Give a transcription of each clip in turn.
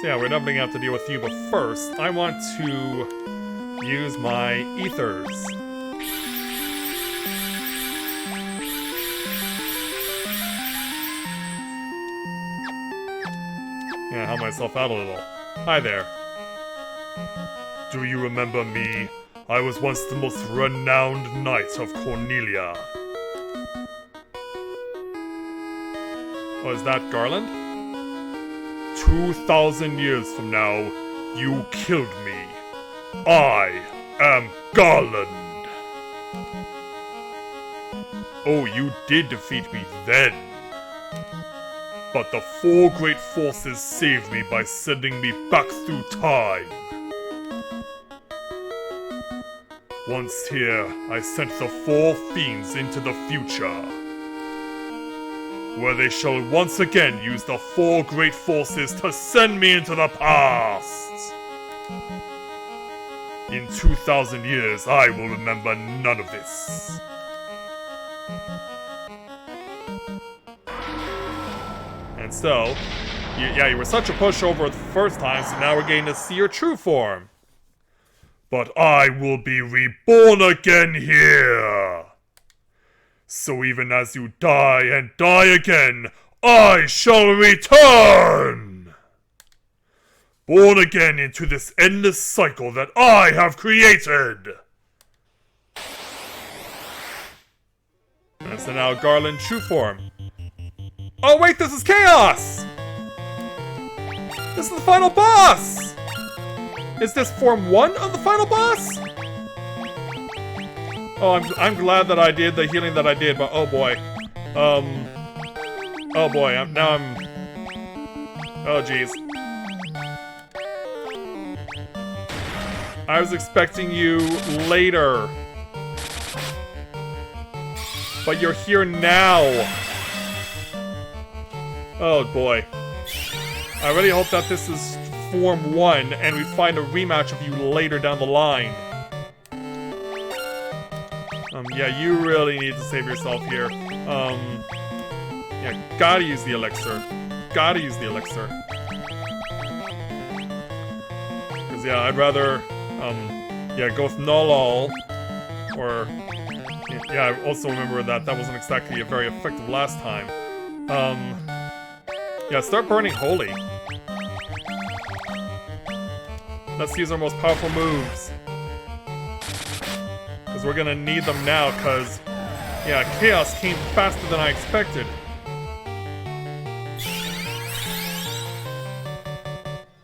yeah, we're definitely gonna have to deal with you, but first, I want to use my ethers. Yeah, help myself out a little. Hi there. Do you remember me? I was once the most renowned knight of Cornelia. Oh, is that Garland? 2,000 years from now, you killed me. I am Garland. Oh, you did defeat me then. But the four great forces saved me by sending me back through time. Once here, I sent the four fiends into the future, where they shall once again use the four great forces to send me into the past. In 2,000 years, I will remember none of this. And so, you were such a pushover the first time, so now we're getting to see your true form. But I will be reborn again here. So even as you die and die again, I shall return! Born again into this endless cycle that I have created! And so now Garland true form. Oh wait, this is Chaos! This is the final boss! Is this form 1 of the final boss? Oh, I'm glad that I did the healing that I did, but oh boy. Oh boy, oh jeez. I was expecting you later. But you're here now. Oh boy. I really hope that this is Form 1 and we find a rematch of you later down the line. Yeah, you really need to save yourself here. Yeah, gotta use the elixir. Gotta use the elixir. Cause yeah, I'd rather, yeah, go with Null or, yeah, I also remember that wasn't exactly very effective last time. Yeah, start burning Holy. Let's use our most powerful moves. Because we're gonna need them now, because, yeah, Chaos came faster than I expected.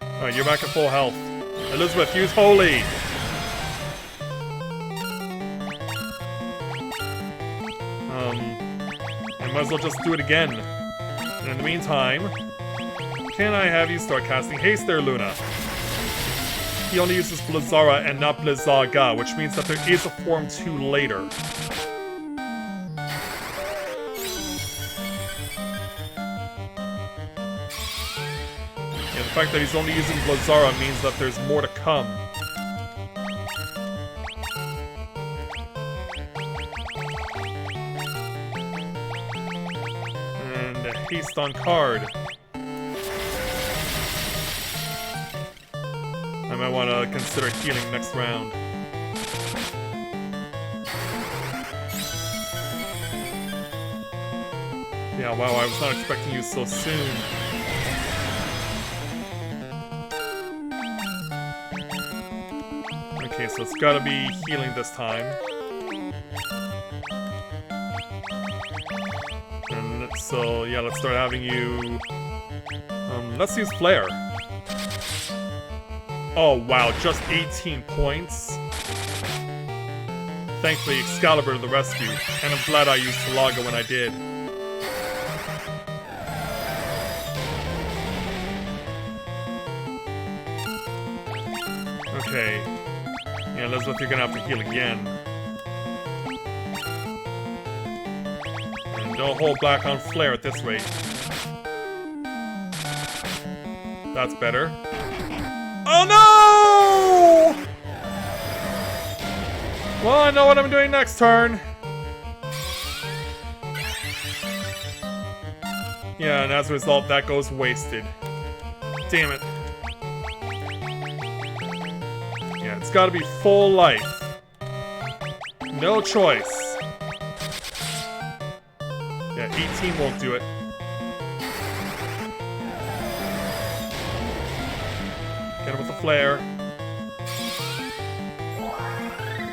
Alright, you're back at full health. Elizabeth, use Holy! I might as well just do it again. And in the meantime, can I have you start casting Haste there, Luna? He only uses Blizzara and not Blizzaga, which means that there is a Form 2 later. Yeah, the fact that he's only using Blizzara means that there's more to come. And a haste on card. I might want to consider healing next round. Yeah, wow, I was not expecting you so soon. Okay, so it's gotta be healing this time. And so, yeah, let's start having you... let's use Flare. Oh wow, just 18 points? Thankfully, Excalibur to the rescue, and I'm glad I used Talaga when I did. Okay. Yeah, Elizabeth, you're gonna have to heal again. And don't hold back on Flare at this rate. That's better. Oh no! Well, I know what I'm doing next turn. Yeah, and as a result, that goes wasted. Damn it. Yeah, it's gotta be full life. No choice. Yeah, 18 won't do it. Get him with the flare.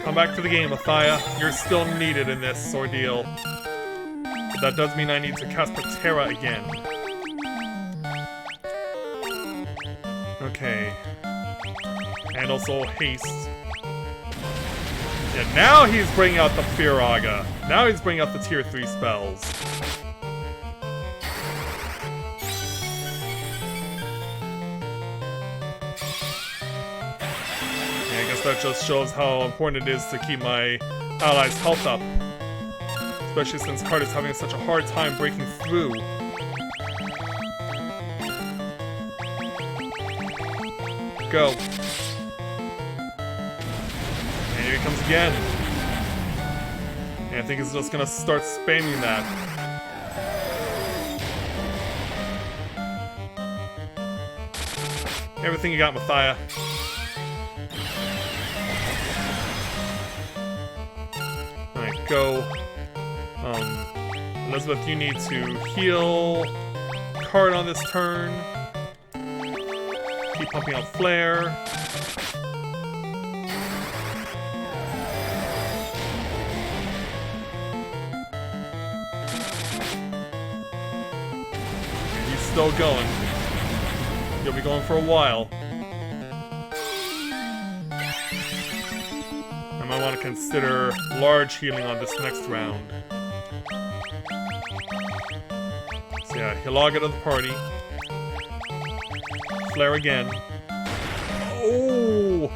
Come back to the game, Athaya. You're still needed in this ordeal. But that does mean I need to cast Patera again. Okay. And also haste. Yeah, now he's bringing out the Firaga. Now he's bringing out the tier 3 spells. Yeah, I guess that just shows how important it is to keep my allies' health up. Especially since Card is having such a hard time breaking through. Go. And here he comes again. And I think he's just gonna start spamming that. Everything you got, Mathia. Alright, go. Elizabeth, you need to heal Card on this turn. Keep pumping out Flare. And he's still going. You'll be going for a while. I might want to consider large healing on this next round. So yeah, Hilaga to the party. Flare again. Oh!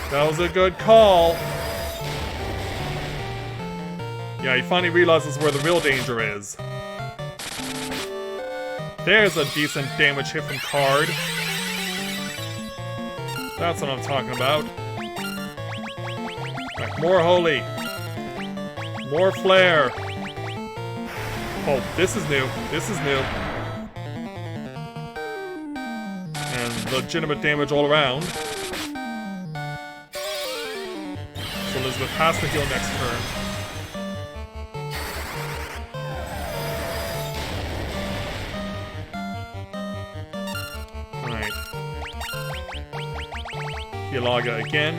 That was a good call. Yeah, he finally realizes where the real danger is. There's a decent damage hit from Card. That's what I'm talking about. Right, more Holy. More Flare. Oh, this is new. This is new. And legitimate damage all around. So Elizabeth has to heal next turn. Alright. Hilaga again.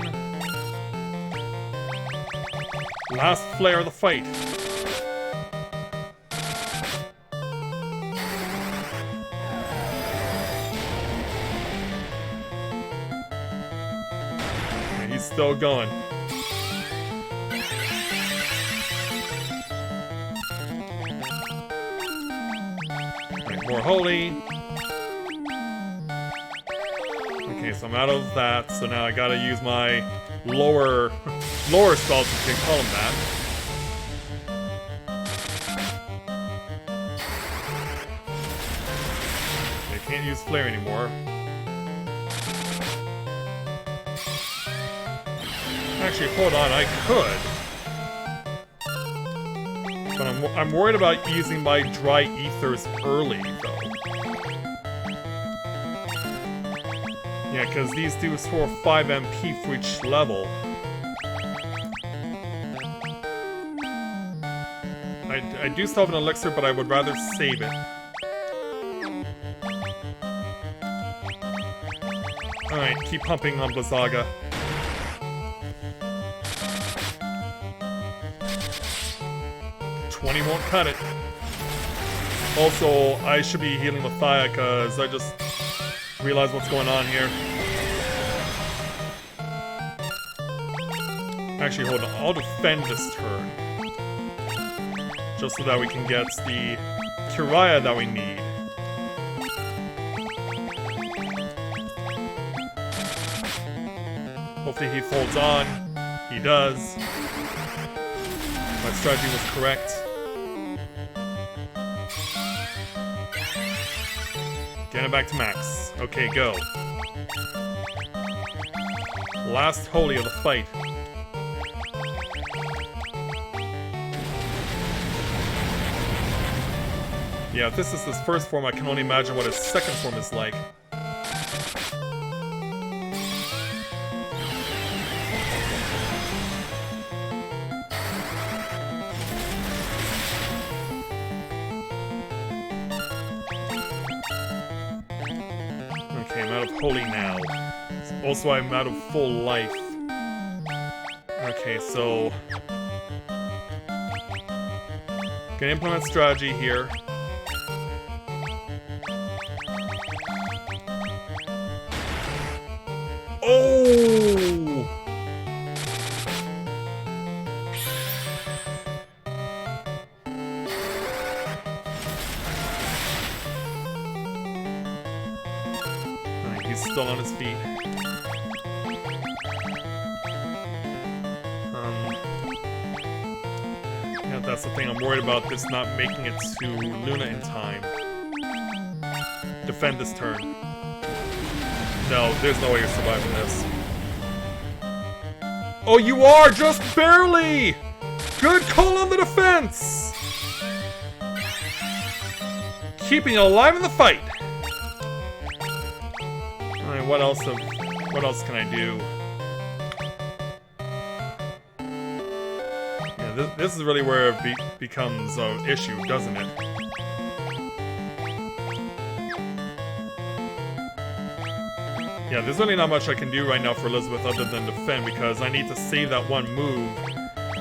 Last flare of the fight. And he's still going. Right, more Holy. Okay, so I'm out of that, so now I gotta use my lower spells, if you can call them that. I can't use Flare anymore. Actually, hold on, I could. But I'm worried about using my Dry Ethers early, though. Yeah, because these do score 5 MP for each level. I do still have an elixir, but I would rather save it. Alright, keep pumping on Blizzaga. $20 won't cut it. Also, I should be healing Mathia, because I just realized what's going on here. Actually, hold on. I'll defend this turn. Just so that we can get the Kiraya that we need. Hopefully he holds on. He does. My strategy was correct. Get him back to max. Okay, go. Last Holy of the fight. Yeah, if this is his first form, I can only imagine what his second form is like. I'm out of holy now. Also, I'm out of full life. Okay, so... Gonna implement strategy here. Oh! Alright, he's still on his feet. Yeah, that's the thing. I'm worried about this not making it to Luna in time. Defend this turn. No, there's no way you're surviving this. Oh, you are! Just barely! Good call on the defense! Keeping it alive in the fight! Alright, what else can I do? Yeah, this is really where it becomes an issue, doesn't it? Yeah, there's really not much I can do right now for Elizabeth other than defend, because I need to save that one move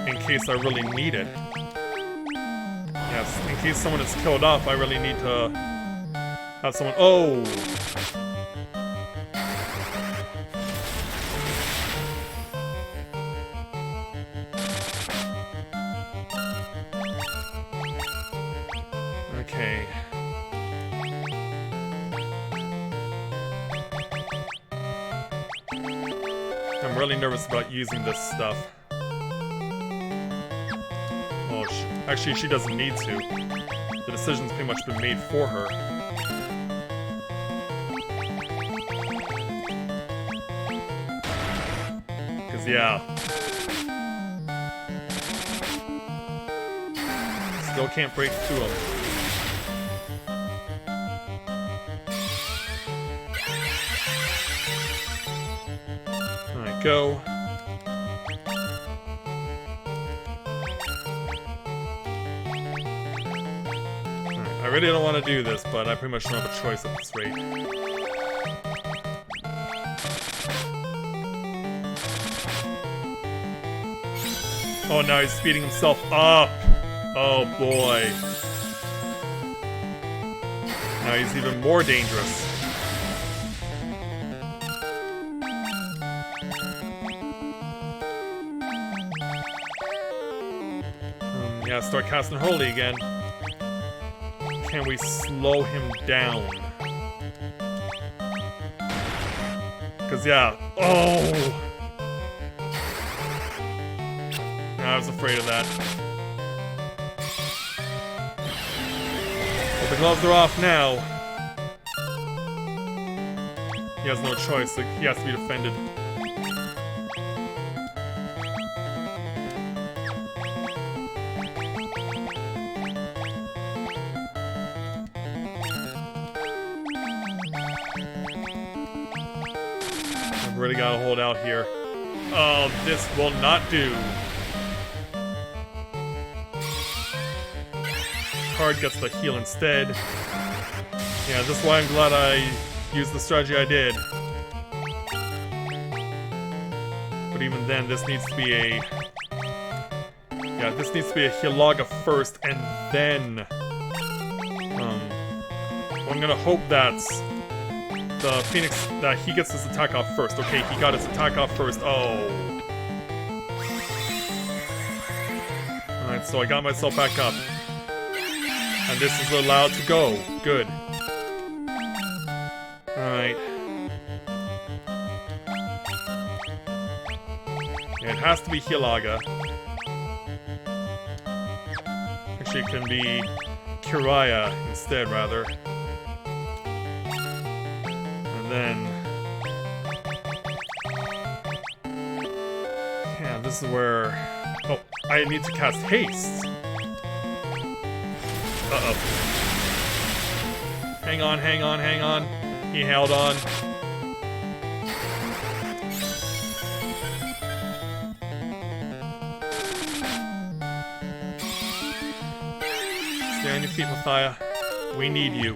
in case I really need it. Yes, in case someone is killed off, I really need to have someone... Oh! Okay. I'm really nervous about using this stuff. Well, actually, she doesn't need to. The decision's pretty much been made for her. Because, yeah. Still can't break through them. Go. Alright, I really don't want to do this, but I pretty much don't have a choice at this rate. Oh, now he's speeding himself up! Oh boy. Now he's even more dangerous. Yeah, start casting Holy again. Can we slow him down? Because, yeah. Oh! I was afraid of that. Well, the gloves are off now. He has no choice. Like, he has to be defended. Really gotta hold out here. Oh, this will not do. Card gets the heal instead. Yeah, this is why I'm glad I used the strategy I did. But even then, this needs to be a... Yeah, this needs to be a Hilaga first, and then... I'm gonna hope that's... the Phoenix, that he gets his attack off first. Okay, he got his attack off first. Oh. Alright, so I got myself back up. And this is allowed to go. Good. Alright. Yeah, it has to be Hilaga. Actually, it can be Kiraya instead, rather. Then... Yeah, this is where... Oh, I need to cast Haste! Uh-oh. Hang on, hang on, hang on. He held on. Stay on your feet, Mathia. We need you.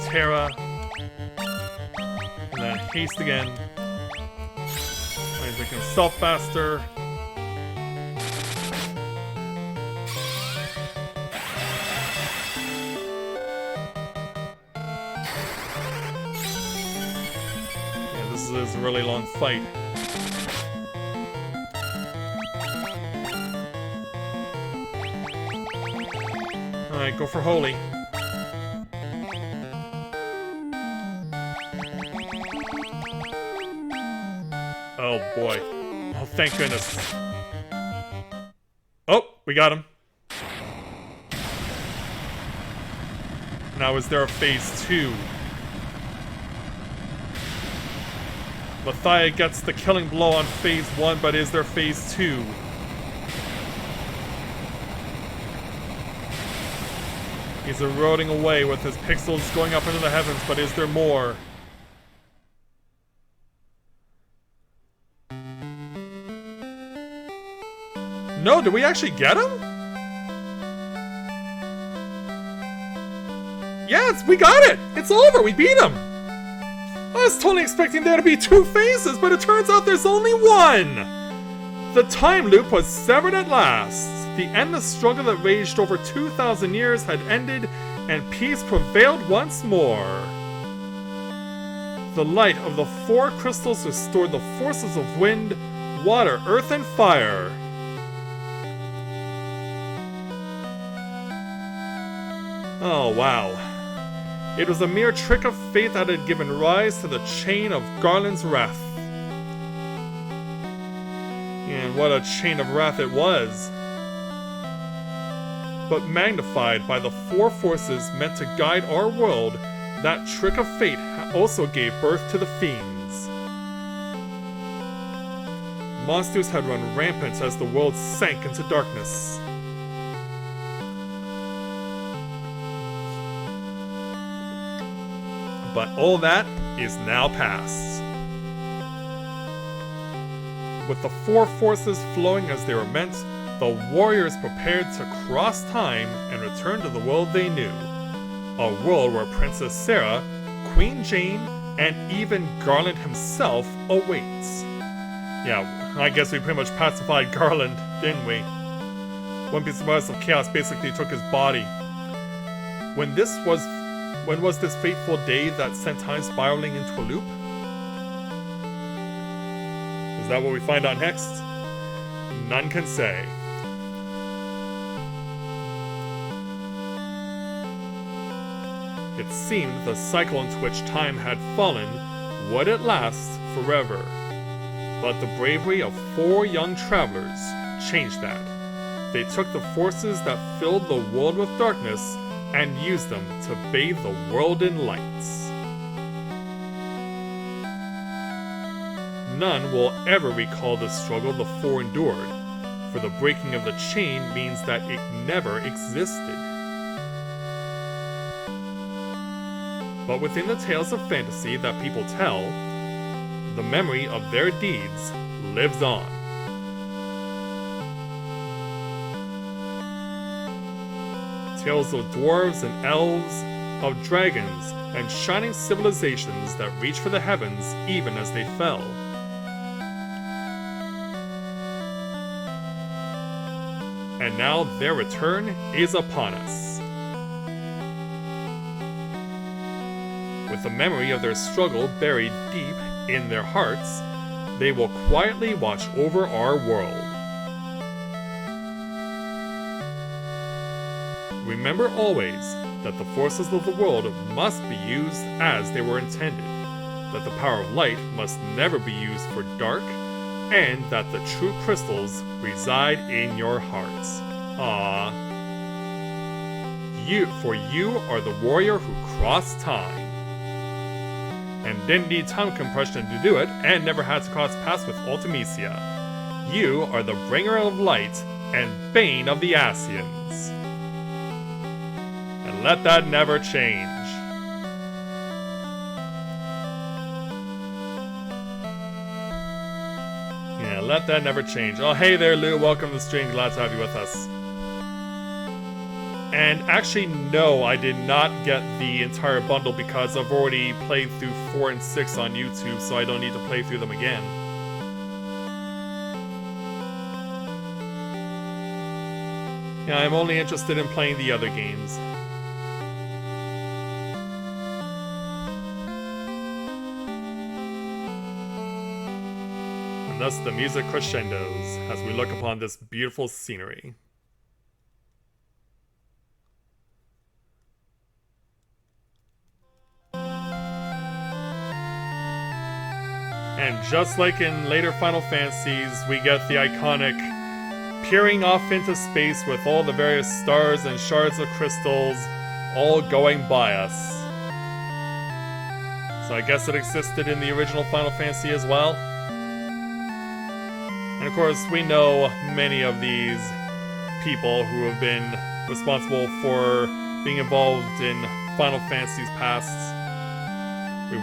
Terra. And then haste again. He's making himself faster. Yeah, this is a really long fight. Alright, go for Holy. Oh boy. Oh, thank goodness. Oh, we got him. Now is there a phase 2? Mathia gets the killing blow on phase 1, but is there phase 2? He's eroding away with his pixels going up into the heavens, but is there more? No, did we actually get him? Yes, we got it! It's over, we beat him! I was totally expecting there to be 2 phases, but it turns out there's only 1! The time loop was severed at last. The endless struggle that raged over 2,000 years had ended, and peace prevailed once more. The light of the 4 crystals restored the forces of wind, water, earth, and fire. Oh, wow. It was a mere trick of fate that had given rise to the chain of Garland's wrath. And what a chain of wrath it was. But magnified by the 4 forces meant to guide our world, that trick of fate also gave birth to the fiends. Monsters had run rampant as the world sank into darkness. But all that is now past. With the 4 forces flowing as they were meant, the warriors prepared to cross time and return to the world they knew. A world where Princess Sarah, Queen Jane, and even Garland himself awaits. Yeah, I guess we pretty much pacified Garland, didn't we? Wouldn't be surprised if Chaos basically took his body. When was this fateful day that sent time spiraling into a loop? Is that what we find out next? None can say. It seemed the cycle into which time had fallen would at last forever. But the bravery of 4 young travelers changed that. They took the forces that filled the world with darkness and used them to bathe the world in lights. None will ever recall the struggle the 4 endured, for the breaking of the chain means that it never existed. But within the tales of fantasy that people tell, the memory of their deeds lives on. Tales of dwarves and elves, of dragons and shining civilizations that reach for the heavens even as they fell. And now their return is upon us. With the memory of their struggle buried deep in their hearts, they will quietly watch over our world. Remember always that the forces of the world must be used as they were intended, that the power of light must never be used for dark, and that the true crystals reside in your hearts. Ah, for you are the warrior who crossed time. And didn't need time compression to do it, and never had to cross paths with Ultimecia. You are the bringer of light and bane of the Asians. And let that never change. Yeah, let that never change. Oh, hey there, Lou. Welcome to the stream. Glad to have you with us. And actually, no, I did not get the entire bundle because I've already played through 4 and 6 on YouTube, so I don't need to play through them again. Yeah, I'm only interested in playing the other games. And thus the music crescendos as we look upon this beautiful scenery. And just like in later Final Fantasies, we get the iconic peering off into space with all the various stars and shards of crystals all going by us. So I guess it existed in the original Final Fantasy as well. And of course, we know many of these people who have been responsible for being involved in Final Fantasy's past. We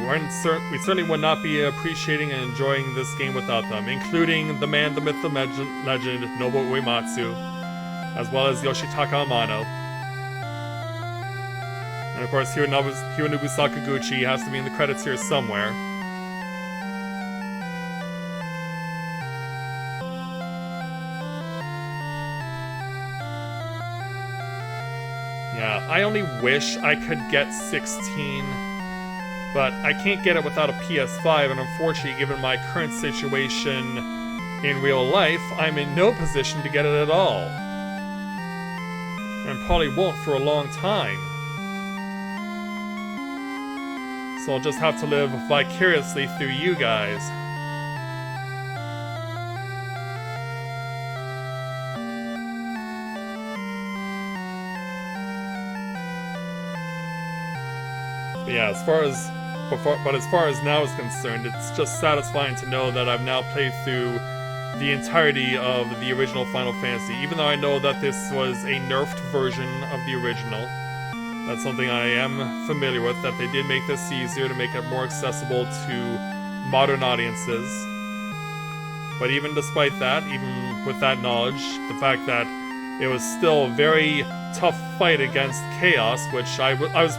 certainly would not be appreciating and enjoying this game without them, including the man, the myth, the legend, Nobuo Uematsu, as well as Yoshitaka Amano. And of course, Hironobu Sakaguchi has to be in the credits here somewhere. Yeah, I only wish I could get 16. But I can't get it without a PS5, and unfortunately, given my current situation in real life, I'm in no position to get it at all. And probably won't for a long time. So I'll just have to live vicariously through you guys. But yeah, as far as now is concerned, it's just satisfying to know that I've now played through the entirety of the original Final Fantasy, even though I know that this was a nerfed version of the original. That's something I am familiar with, that they did make this easier to make it more accessible to modern audiences. But even despite that, even with that knowledge, the fact that it was still a very tough fight against Chaos, which I was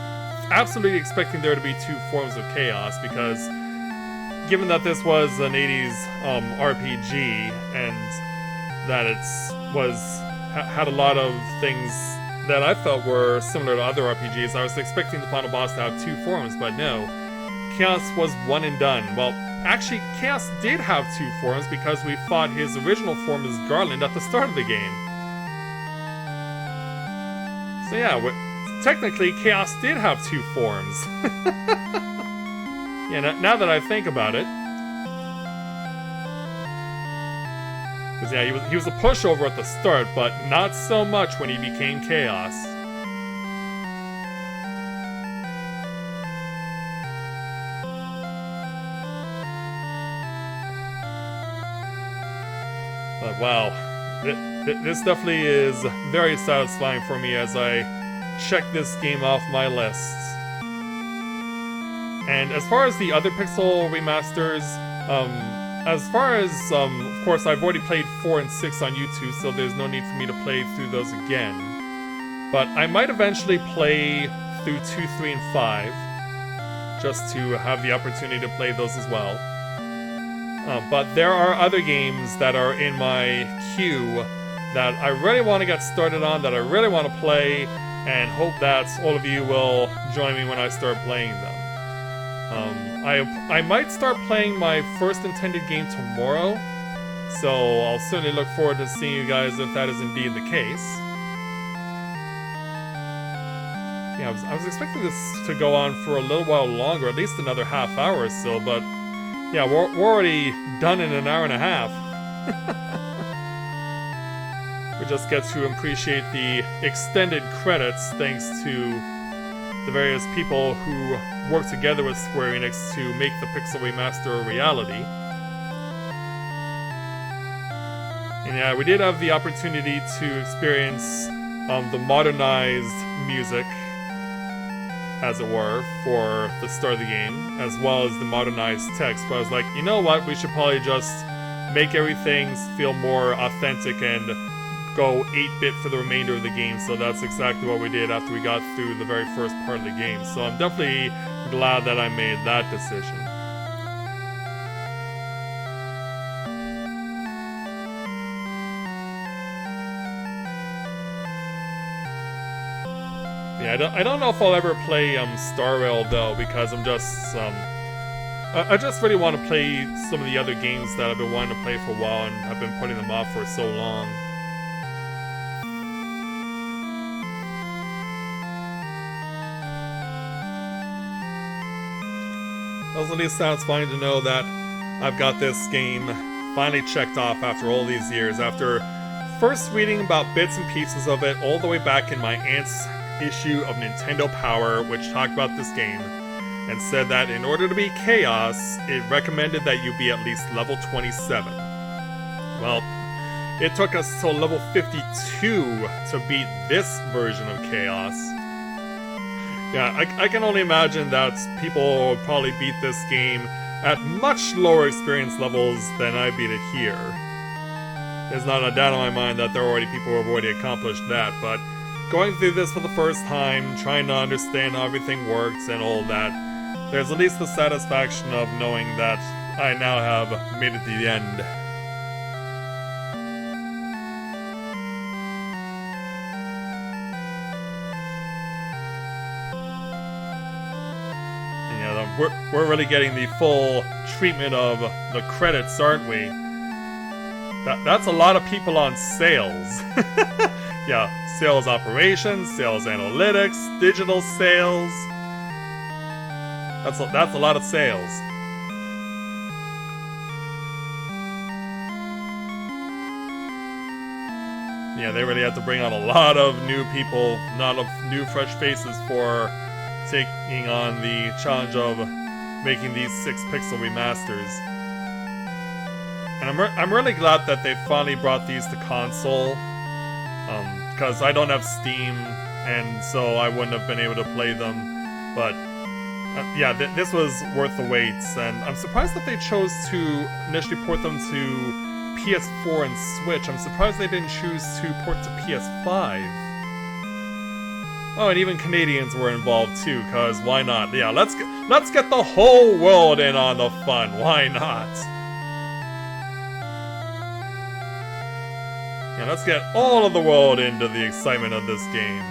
absolutely expecting there to be 2 forms of Chaos, because given that this was an 80s RPG and that it had a lot of things that I felt were similar to other RPGs, I was expecting the final boss to have 2 forms, but no. Chaos was one and done. Well, actually, Chaos did have 2 forms because we fought his original form as Garland at the start of the game. So yeah, technically, Chaos did have 2 forms. Yeah, now that I think about it. Because yeah, he was a pushover at the start, but not so much when he became Chaos. But wow, this definitely is very satisfying for me as I check this game off my list. And as far as the other Pixel remasters, of course, I've already played 4 and 6 on YouTube, so there's no need for me to play through those again. But I might eventually play through 2, 3, and 5, just to have the opportunity to play those as well. But there are other games that are in my queue that I really want to get started on, that I really want to play, and hope that all of you will join me when I start playing them. I might start playing my first intended game tomorrow, so I'll certainly look forward to seeing you guys if that is indeed the case. Yeah, I was expecting this to go on for a little while longer, at least another half hour or so, but yeah, we're already done in an hour and a half. We just get to appreciate the extended credits thanks to the various people who work together with Square Enix to make the Pixel Remaster a reality. And yeah, we did have the opportunity to experience the modernized music, as it were, for the start of the game, as well as the modernized text. But I was like, you know what, we should probably just make everything feel more authentic and go 8-bit for the remainder of the game, so that's exactly what we did after we got through the very first part of the game. So I'm definitely glad that I made that decision. Yeah, I don't know if I'll ever play Star Rail though, because I'm just I just really want to play some of the other games that I've been wanting to play for a while and have been putting them off for so long. Also, at least satisfying to know that I've got this game finally checked off after all these years, after first reading about bits and pieces of it all the way back in my aunt's issue of Nintendo Power, which talked about this game, and said that in order to beat Chaos, it recommended that you be at least level 27. Well, it took us to level 52 to beat this version of Chaos. Yeah, I can only imagine that people will probably beat this game at much lower experience levels than I beat it here. There's not a doubt in my mind that there are already people who have already accomplished that, but going through this for the first time, trying to understand how everything works and all that, there's at least the satisfaction of knowing that I now have made it to the end. We're really getting the full treatment of the credits, aren't we? That's a lot of people on sales. Yeah, sales operations, sales analytics, digital sales. That's a lot of sales. Yeah, they really had to bring on a lot of new people, a lot of new fresh faces for taking on the challenge of making these 6-pixel remasters. And I'm really glad that they finally brought these to console, because I don't have Steam, and so I wouldn't have been able to play them. But yeah, this was worth the wait, and I'm surprised that they chose to initially port them to PS4 and Switch. I'm surprised they didn't choose to port to PS5. Oh, and even Canadians were involved too, cause why not? Yeah, let's get the whole world in on the fun. Why not? Yeah, let's get all of the world into the excitement of this game.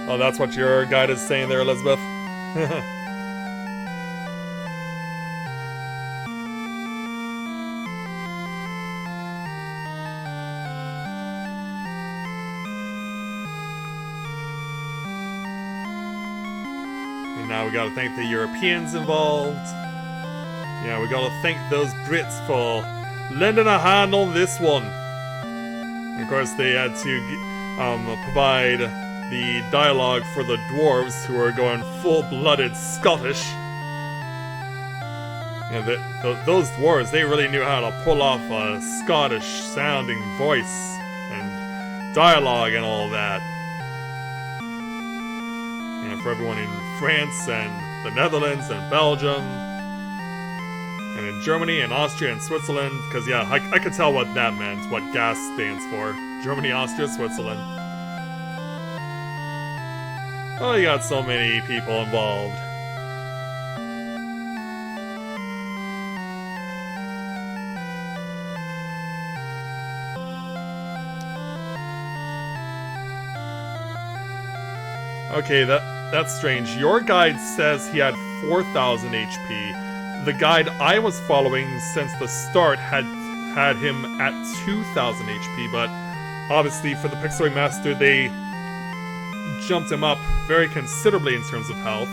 Oh, that's what your guide is saying there, Elizabeth? Now we gotta thank the Europeans involved. Yeah, we gotta thank those Brits for lending a hand on this one. And of course, they had to provide the dialogue for the dwarves who are going full-blooded Scottish. Yeah, those dwarves, they really knew how to pull off a Scottish-sounding voice and dialogue and all that. For everyone in France and the Netherlands and Belgium and in Germany and Austria and Switzerland, because yeah, I could tell what that meant, what GAS stands for. Germany, Austria, Switzerland. Oh, you got so many people involved. Okay, that's strange. Your guide says he had 4,000 HP. The guide I was following since the start had him at 2,000 HP, but obviously for the Pixel Remaster they jumped him up very considerably in terms of health.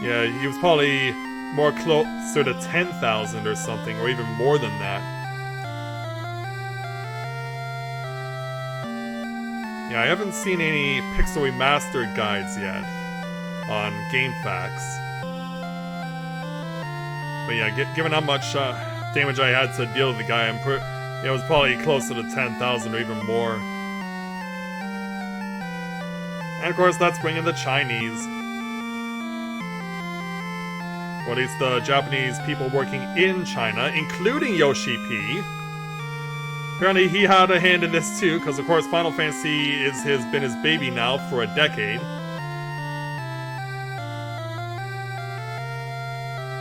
Yeah, he was probably more closer to 10,000 or something, or even more than that. Yeah, I haven't seen any Pixel Remaster guides yet on GameFAQs. But yeah, given how much damage I had to deal with the guy, it was probably closer to 10,000 or even more. And of course, let's bring in the Chinese. Or at least the Japanese people working in China, including Yoshi P. Apparently he had a hand in this too, because of course Final Fantasy has been his baby now for a decade.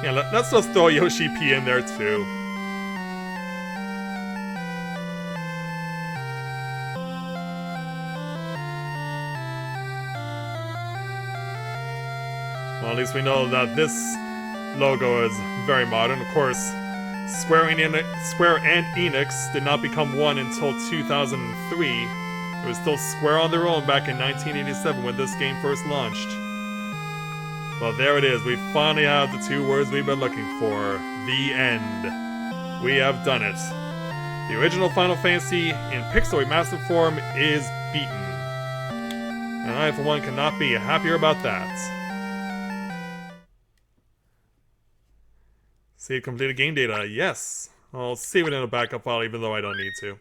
Yeah, let's just throw Yoshi P in there too. Well, at least we know that this logo is very modern. Of course, Square and Enix did not become one until 2003. It was still Square on their own back in 1987 when this game first launched. Well, there it is. We finally have the two words we've been looking for. The end. We have done it. The original Final Fantasy in Pixel Remastered form is beaten. And I, for one, cannot be happier about that. Save completed game data. Yes. I'll save it in a backup file even though I don't need to.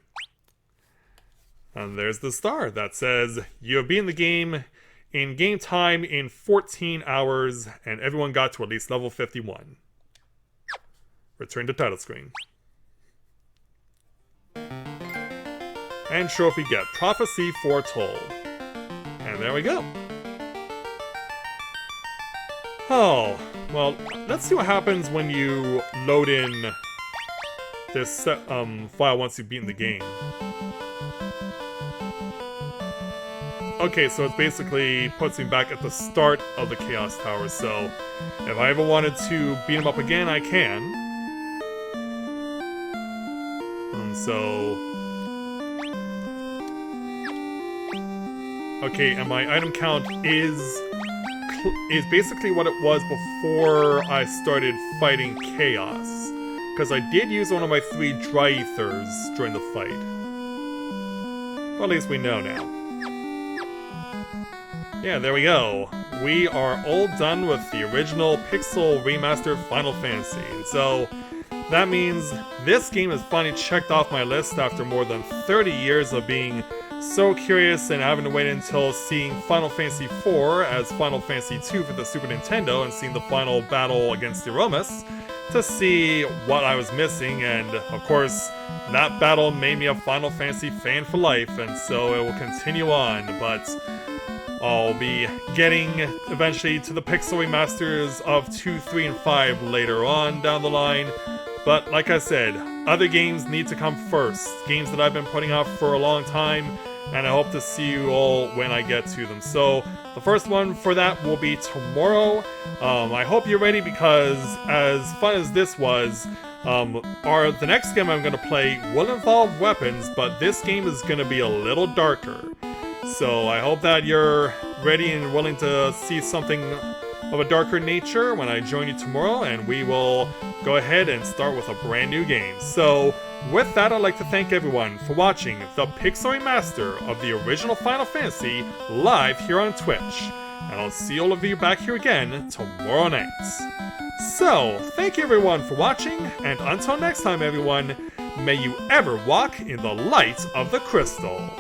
And there's the star that says, you have beaten the game in game time in 14 hours, and everyone got to at least level 51. Return to title screen. And trophy get, Prophecy Foretold. And there we go. Oh, well, let's see what happens when you load in this file once you've beaten the game. Okay, so it basically puts me back at the start of the Chaos Tower, so if I ever wanted to beat him up again, I can. Okay, and my item count is basically what it was before I started fighting Chaos. Because I did use one of my 3 dry ethers during the fight. Well, at least we know now. Yeah, there we go. We are all done with the original Pixel Remastered Final Fantasy. And so, that means this game is finally checked off my list after more than 30 years of being so curious and having to wait until seeing Final Fantasy IV as Final Fantasy II for the Super Nintendo and seeing the final battle against Eromus to see what I was missing, and of course, that battle made me a Final Fantasy fan for life, and so it will continue on, but I'll be getting eventually to the Pixel Remasters of 2, 3, and 5 later on down the line. But like I said, other games need to come first. Games that I've been putting out for a long time, and I hope to see you all when I get to them. So the first one for that will be tomorrow. I hope you're ready because as fun as this was, the next game I'm going to play will involve weapons, but this game is going to be a little darker. So I hope that you're ready and willing to see something of a darker nature when I join you tomorrow, and we will go ahead and start with a brand new game. So with that, I'd like to thank everyone for watching the Pixel Remaster of the original Final Fantasy live here on Twitch. And I'll see all of you back here again tomorrow night. So, thank you everyone for watching, and until next time everyone, may you ever walk in the light of the crystal.